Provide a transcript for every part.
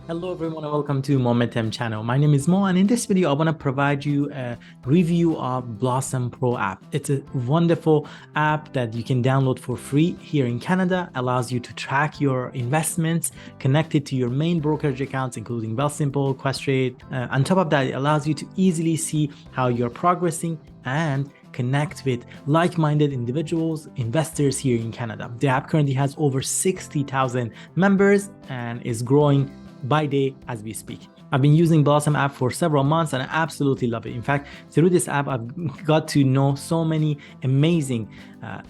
Hello everyone and welcome to Moementum channel. My name is Mo and in this video I want to provide you a review of Blossom Pro app. It's a wonderful app that you can download for free here in Canada. Allows you to track your investments, connect it to your main brokerage accounts including Wealthsimple, Trade. On top of that, it allows you to easily see how you're progressing and connect with like-minded individuals, investors here in Canada. The app currently has over 60,000 members and is growing by day as we speak. I've been using Blossom app for several months and I absolutely love it. In fact, through this app, I've got to know so many amazing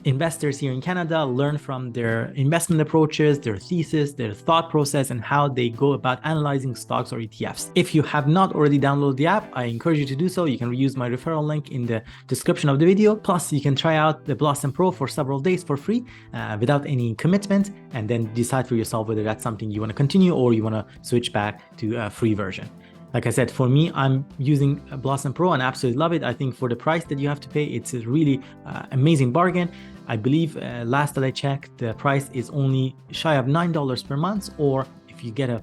investors here in Canada, learn from their investment approaches, their thesis, their thought process, and how they go about analyzing stocks or ETFs. If you have not already downloaded the app, I encourage you to do so. You can use my referral link in the description of the video. Plus, you can try out the Blossom Pro for several days for free without any commitment, and then decide for yourself whether that's something you want to continue or you want to switch back to a free version. Like I said, for me, I'm using Blossom Pro and absolutely love it. I think for the price that you have to pay, it's a really amazing bargain. I believe last that I checked, the price is only shy of $9 per month, or if you get a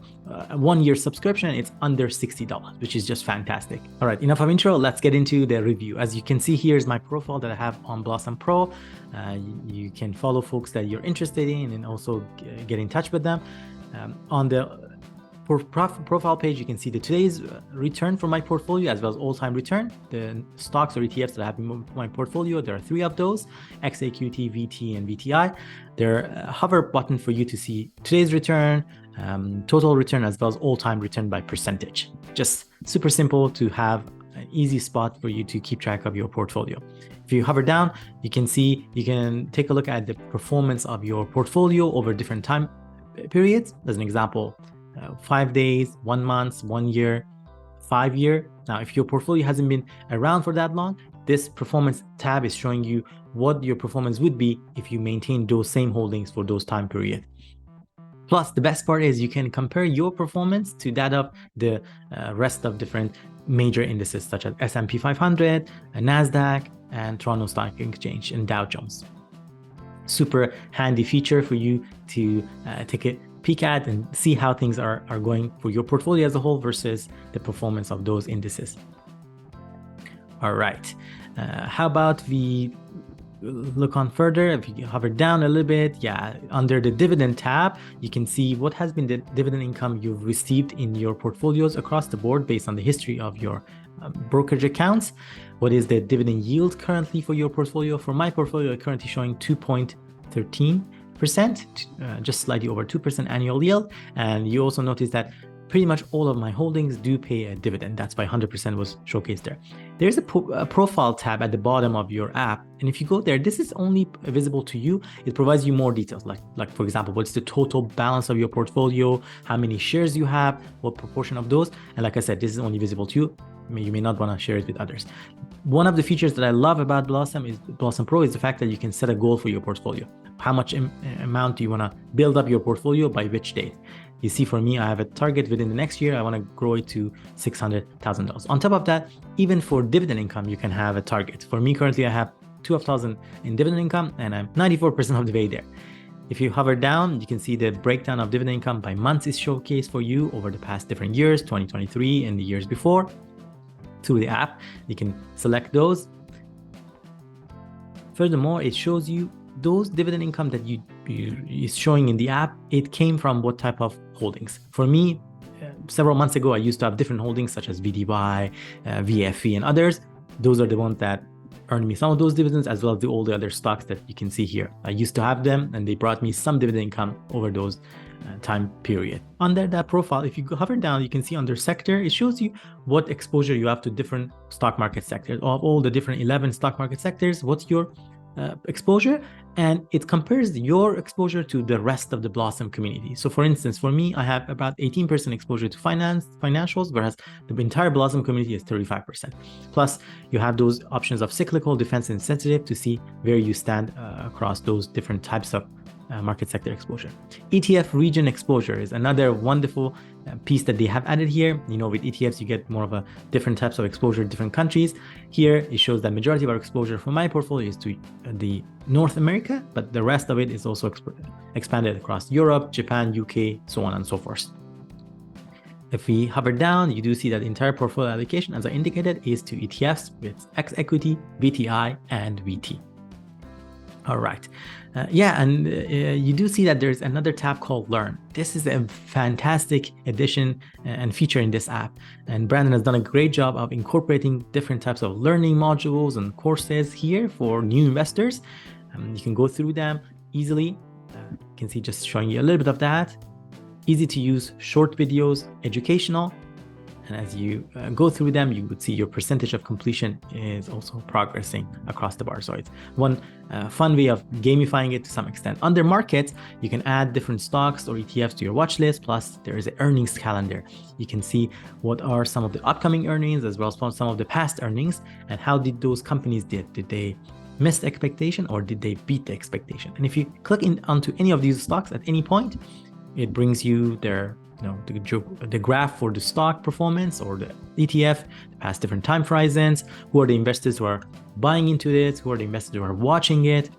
1-year subscription, it's under $60, which is just fantastic. All right, enough of intro, let's get into the review. As you can see, here's my profile that I have on Blossom Pro. You can follow folks that you're interested in and also get in touch with them. On the profile page, you can see the today's return for my portfolio as well as all-time return. The stocks or ETFs that I have in my portfolio, there are 3 of those: 𝗖𝐋𝐈𝖖, VT, and VTI. There's a hover button for you to see today's return, total return, as well as all-time return by percentage. Just super simple to have an easy spot for you to keep track of your portfolio. If you hover down, you can see, you can take a look at the performance of your portfolio over different time periods. As an example, 5 days, 1 month, 1 year, 5 year. Now, if your portfolio hasn't been around for that long, this performance tab is showing you what your performance would be if you maintain those same holdings for those time period. Plus, the best part is you can compare your performance to that of the rest of different major indices such as S&P 500, NASDAQ, and Toronto Stock Exchange, and Dow Jones. Super handy feature for you to take a peek at and see how things are going for your portfolio as a whole versus the performance of those indices. All right, how about we look on further? If you hover down a little bit, yeah, under the dividend tab, you can see what has been the dividend income you've received in your portfolios across the board based on the history of your brokerage accounts. What is the dividend yield currently for your portfolio? For my portfolio, currently showing 2.13%, just slightly over 2% annual yield. And you also notice that pretty much all of my holdings do pay a dividend. That's why 100% was showcased there. There's a profile tab at the bottom of your app, and if you go there, this is only visible to you. It provides you more details, like for example, what's the total balance of your portfolio, how many shares you have, what proportion of those. And like I said, this is only visible to you. You may not want to share it with others. One of the features that I love about Blossom Pro is the fact that you can set a goal for your portfolio. How much amount do you want to build up your portfolio by which date? You see, for me, I have a target within the next year. I want to grow it to $600,000. On top of that, even for dividend income, you can have a target. For me, currently, I have $12,000 in dividend income, and I'm 94% of the way there. If you hover down, you can see the breakdown of dividend income by months is showcased for you over the past different years, 2023 and the years before. Through the app, you can select those. Furthermore, it shows you those dividend income that is showing in the app. It came from what type of holdings. For me, several months ago, I used to have different holdings such as VDY, VFE, and others. Those are the ones that earned me some of those dividends, as well as all the other stocks that you can see here. I used to have them, and they brought me some dividend income over those time period. Under that profile, if you hover down, you can see under sector, it shows you what exposure you have to different stock market sectors. Of all the different 11 stock market sectors, what's your exposure, and it compares your exposure to the rest of the Blossom community. So for instance, for me, I have about 18% exposure to financials, whereas the entire Blossom community is 35%. Plus, you have those options of cyclical, defense, and sensitive to see where you stand across those different types of market sector exposure. ETF region exposure is another wonderful piece that they have added here. You know, with ETFs, you get more of a different types of exposure to different countries. Here, it shows that majority of our exposure for my portfolio is to the North America, but the rest of it is also expanded across Europe, Japan, UK, so on and so forth. If we hover down, you do see that the entire portfolio allocation, as I indicated, is to ETFs with 𝗋𝐋𝐈𝐿, VTI, and VT. All right. You do see that there's another tab called Learn. This is a fantastic addition and feature in this app. And Brandon has done a great job of incorporating different types of learning modules and courses here for new investors. You can go through them easily. You can see just showing you a little bit of that. Easy to use, short videos, educational. And as you go through them, you would see your percentage of completion is also progressing across the bar. So it's one fun way of gamifying it to some extent. Under markets, you can add different stocks or ETFs to your watch list. Plus, there is an earnings calendar. You can see what are some of the upcoming earnings as well as some of the past earnings and how did those companies did. Did they miss the expectation or did they beat the expectation? And if you click onto any of these stocks at any point, it brings you their the graph for the stock performance or the ETF, the past different time horizons, who are the investors who are buying into it, who are the investors who are watching it,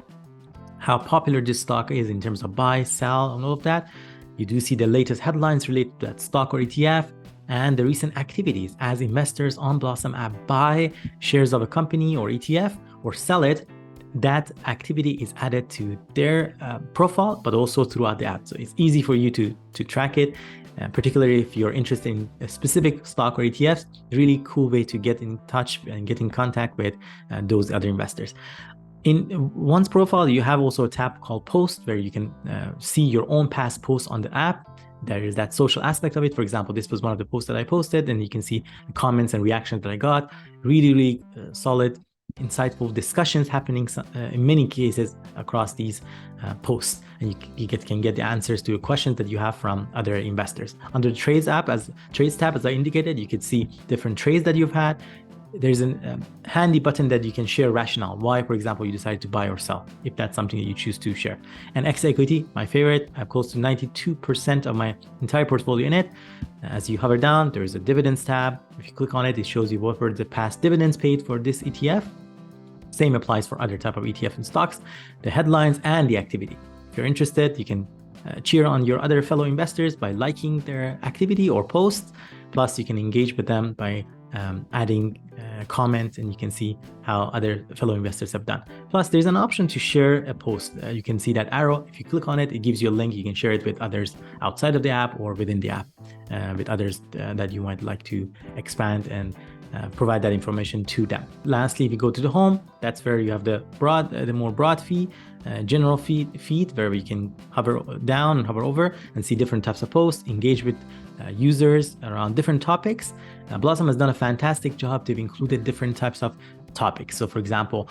how popular this stock is in terms of buy, sell, and all of that. You do see the latest headlines related to that stock or ETF and the recent activities as investors on Blossom app buy shares of a company or ETF or sell it. That activity is added to their profile, but also throughout the app. So it's easy for you to track it. Particularly if you're interested in a specific stock or ETFs, really cool way to get in touch and get in contact with those other investors. In one's profile, you have also a tab called Post where you can see your own past posts on the app. There is that social aspect of it. For example, this was one of the posts that I posted, and you can see the comments and reactions that I got. Really solid, insightful discussions happening in many cases across these posts, and you can get the answers to questions that you have from other investors. Under the Trades tab, as I indicated, you could see different trades that you've had. There's a handy button that you can share rationale, why, for example, you decided to buy or sell, if that's something that you choose to share. And 𝗋𝐋𝐈𝐿, my favorite, I have close to 92% of my entire portfolio in it. As you hover down, there's a dividends tab. If you click on it, it shows you what were the past dividends paid for this ETF. Same applies for other type of ETF and stocks, the headlines and the activity. If you're interested, you can cheer on your other fellow investors by liking their activity or posts. Plus, you can engage with them by adding comments, and you can see how other fellow investors have done. Plus, there's an option to share a post. You can see that arrow. If you click on it, it gives you a link. You can share it with others outside of the app or within the app, with others that you might like to expand and provide that information to them. Lastly, if you go to the home, that's where you have the more broad feed, general feed, where we can hover down and hover over and see different types of posts, engage with users around different topics. Blossom has done a fantastic job to have included different types of topics. So for example,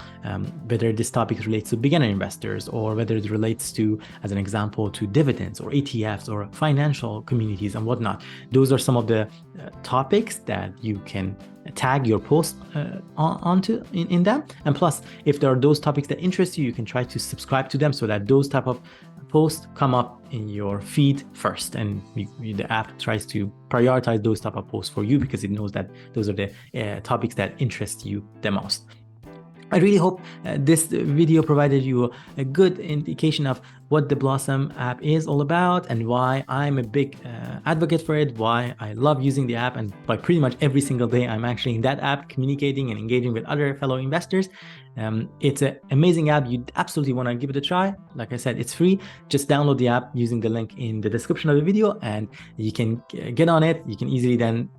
whether this topic relates to beginner investors or whether it relates to, as an example, to dividends or ETFs or financial communities and whatnot. Those are some of the topics that you can tag your post onto in them. And plus, if there are those topics that interest you, you can try to subscribe to them so that those type of posts come up in your feed first, and the app tries to prioritize those type of posts for you because it knows that those are the topics that interest you the most. I really hope this video provided you a good indication of what the Blossom app is all about and why I'm a big advocate for it, why I love using the app, and by pretty much every single day I'm actually in that app communicating and engaging with other fellow investors. It's an amazing app. You absolutely want to give it a try. Like I said, it's free. Just download the app using the link in the description of the video and you can get on it. You can easily then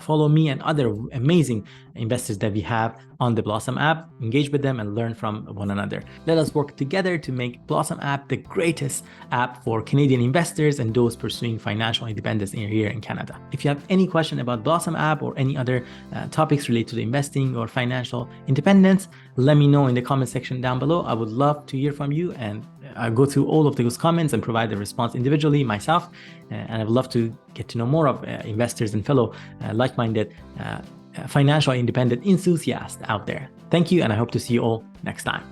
follow me and other amazing investors that we have on the Blossom app, engage with them and learn from one another. Let us work together to make Blossom app the greatest app for Canadian investors and those pursuing financial independence here in Canada. If you have any question about Blossom app or any other topics related to the investing or financial independence, let me know in the comment section down below. I would love to hear from you, and I'll go through all of those comments and provide a response individually myself. And I would love to get to know more of investors and fellow like-minded financial independent enthusiasts out there. Thank you, and I hope to see you all next time.